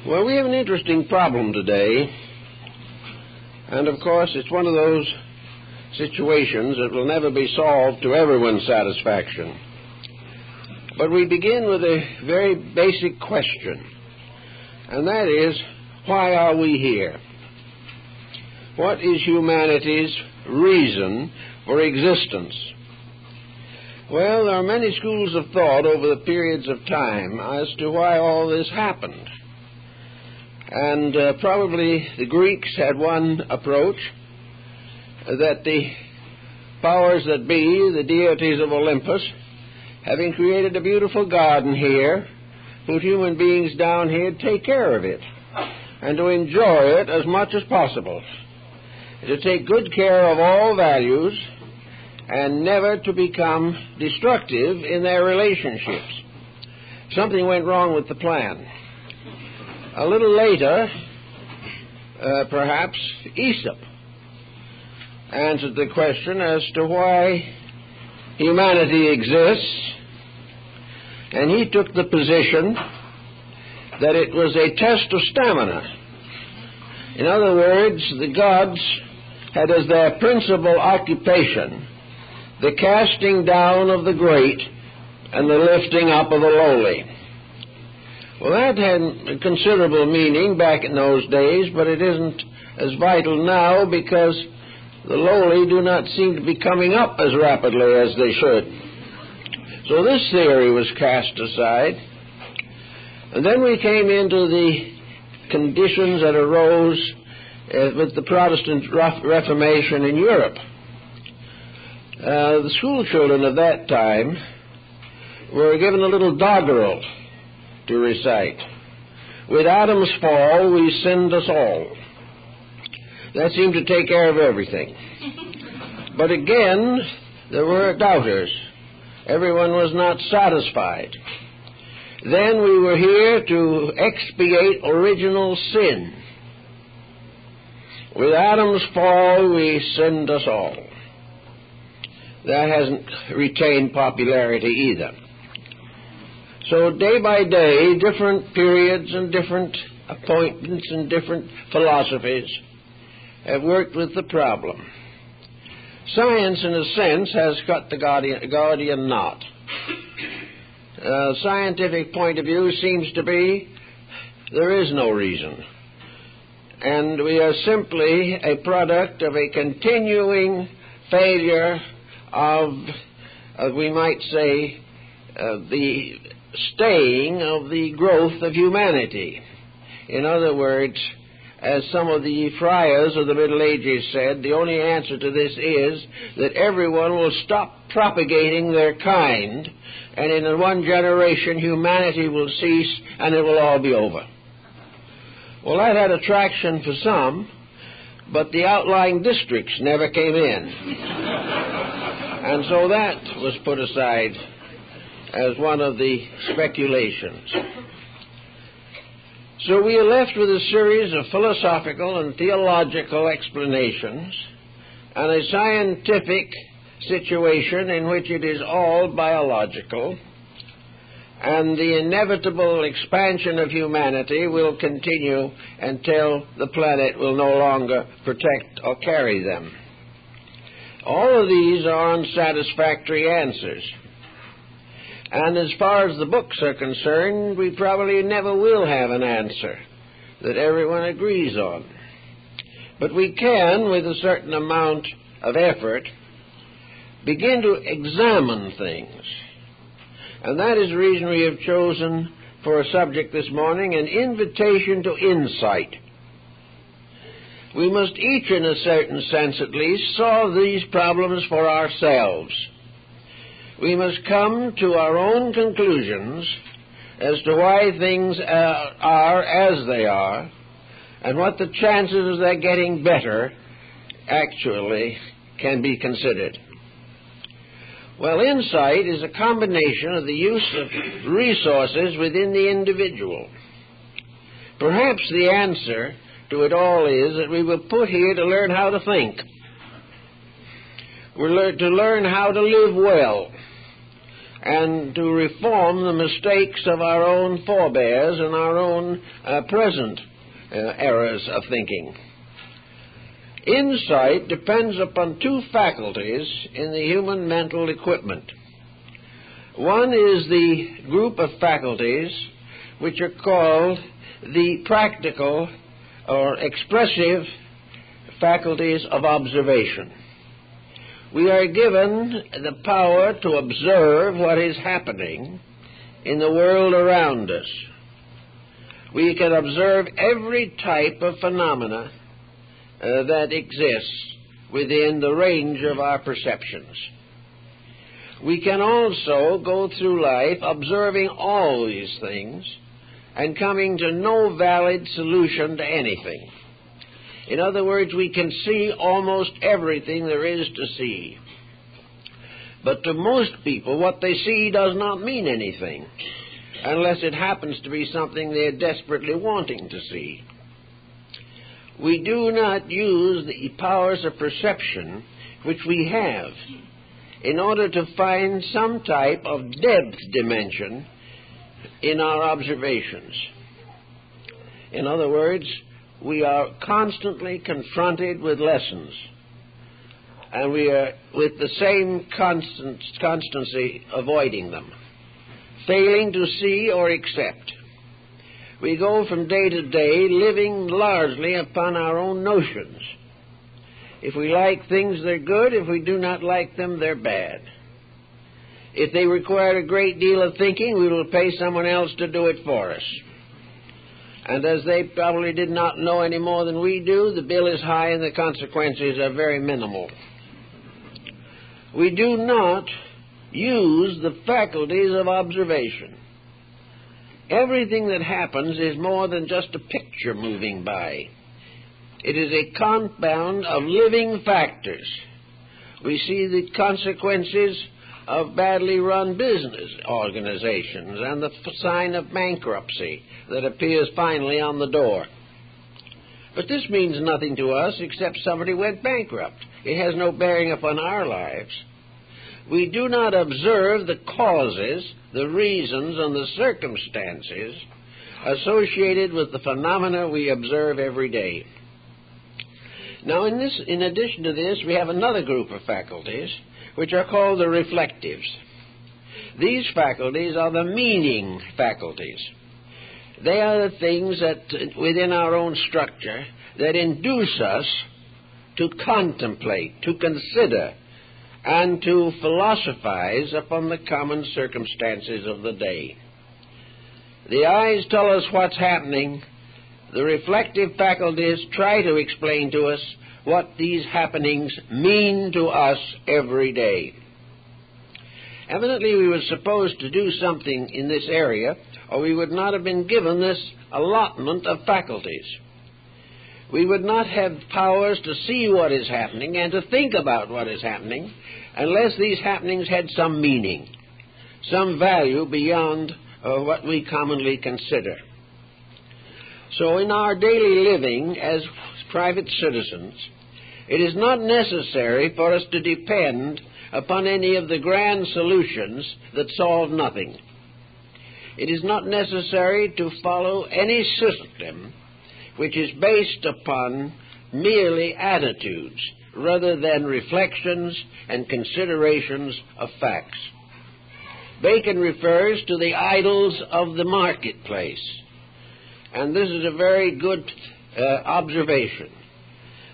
Well, we have an interesting problem today, and of course it's one of those situations that will never be solved to everyone's satisfaction. But we begin with a very basic question, and that is, why are we here? What is humanity's reason for existence? Well, there are many schools of thought over the periods of time as to why all this happened. And probably the Greeks had one approach, that the powers that be, the deities of Olympus, having created a beautiful garden here, put human beings down here to take care of it and to enjoy it as much as possible, to take good care of all values and never to become destructive in their relationships. Something went wrong with the plan. A little later, perhaps, Aesop answered the question as to why humanity exists, and he took the position that it was a test of stamina. In other words, the gods had as their principal occupation the casting down of the great and the lifting up of the lowly. Well, that had a considerable meaning back in those days, but it isn't as vital now because the lowly do not seem to be coming up as rapidly as they should. So this theory was cast aside. And then we came into the conditions that arose with the Protestant Reformation in Europe. The school children of that time were given a little doggerel to recite. With Adam's fall, we sinned us all. That seemed to take care of everything. But again, there were doubters. Everyone was not satisfied. Then we were here to expiate original sin. With Adam's fall, we sinned us all. That hasn't retained popularity either. So day by day, different periods and different appointments and different philosophies have worked with the problem. Science, in a sense, has cut the Gordian knot. Scientific point of view seems to be there is no reason. And we are simply a product of a continuing failure of we might say, the staying of the growth of humanity. In other words, as some of the friars of the Middle Ages said, the only answer to this is that everyone will stop propagating their kind, and in one generation humanity will cease and it will all be over. Well, that had attraction for some, but the outlying districts never came in. And so that was put aside as one of the speculations. So we are left with a series of philosophical and theological explanations and a scientific situation in which it is all biological, and the inevitable expansion of humanity will continue until the planet will no longer protect or carry them. All of these are unsatisfactory answers. And as far as the books are concerned, we probably never will have an answer that everyone agrees on. But we can, with a certain amount of effort, begin to examine things. And that is the reason we have chosen for a subject this morning, an invitation to insight. We must each, in a certain sense at least, solve these problems for ourselves. We must come to our own conclusions as to why things are as they are, and what the chances of their getting better actually can be considered. Well, insight is a combination of the use of resources within the individual. Perhaps the answer to it all is that we were put here to learn how to think. We're to learn how to live well, and to reform the mistakes of our own forebears and our own present errors of thinking. Insight depends upon two faculties in the human mental equipment. One is the group of faculties which are called the practical or expressive faculties of observation. We are given the power to observe what is happening in the world around us. We can observe every type of phenomena that exists within the range of our perceptions. We can also go through life observing all these things and coming to no valid solution to anything. In other words, we can see almost everything there is to see. But to most people, what they see does not mean anything, unless it happens to be something they're desperately wanting to see. We do not use the powers of perception which we have in order to find some type of depth dimension in our observations. In other words, we are constantly confronted with lessons, and we are with the same constancy avoiding them, failing to see or accept. We go from day to day living largely upon our own notions. If we like things, they're good. If we do not like them, they're bad. If they require a great deal of thinking, we will pay someone else to do it for us. And as they probably did not know any more than we do, the bill is high and the consequences are very minimal. We do not use the faculties of observation. Everything that happens is more than just a picture moving by. It is a compound of living factors. We see the consequences of badly run business organizations and the sign of bankruptcy that appears finally on the door. But this means nothing to us except somebody went bankrupt. It has no bearing upon our lives. We do not observe the causes, the reasons, and the circumstances associated with the phenomena we observe every day. Now, in addition to this, we have another group of faculties, which are called the reflectives. These faculties are the meaning faculties. They are the things that, within our own structure, that induce us to contemplate, to consider, and to philosophize upon the common circumstances of the day. The eyes tell us what's happening. The reflective faculties try to explain to us what these happenings mean to us every day. Evidently, we were supposed to do something in this area, or we would not have been given this allotment of faculties. We would not have powers to see what is happening and to think about what is happening unless these happenings had some meaning, some value beyond what we commonly consider. So in our daily living as private citizens, it is not necessary for us to depend upon any of the grand solutions that solve nothing. It is not necessary to follow any system which is based upon merely attitudes rather than reflections and considerations of facts. Bacon refers to the idols of the marketplace, and this is a very good observation.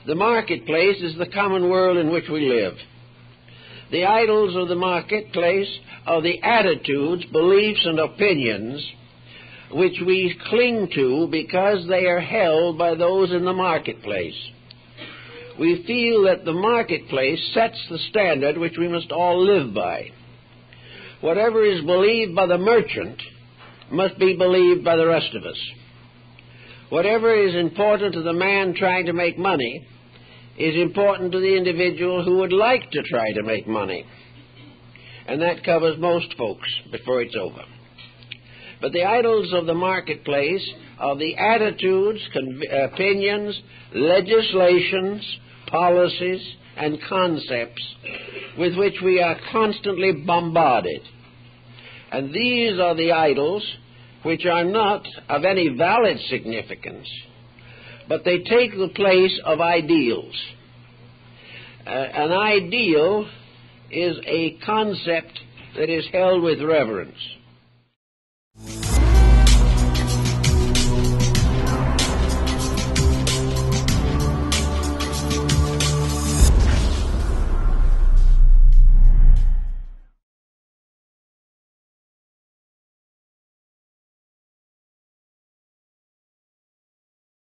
The marketplace is the common world in which we live. The idols of the marketplace are the attitudes, beliefs, and opinions which we cling to because they are held by those in the marketplace. We feel that the marketplace sets the standard which we must all live by. Whatever is believed by the merchant must be believed by the rest of us. Whatever is important to the man trying to make money is important to the individual who would like to try to make money. And that covers most folks before it's over. But the idols of the marketplace are the attitudes, opinions, legislations, policies, and concepts with which we are constantly bombarded. And these are the idols which are not of any valid significance, but they take the place of ideals. An ideal is a concept that is held with reverence.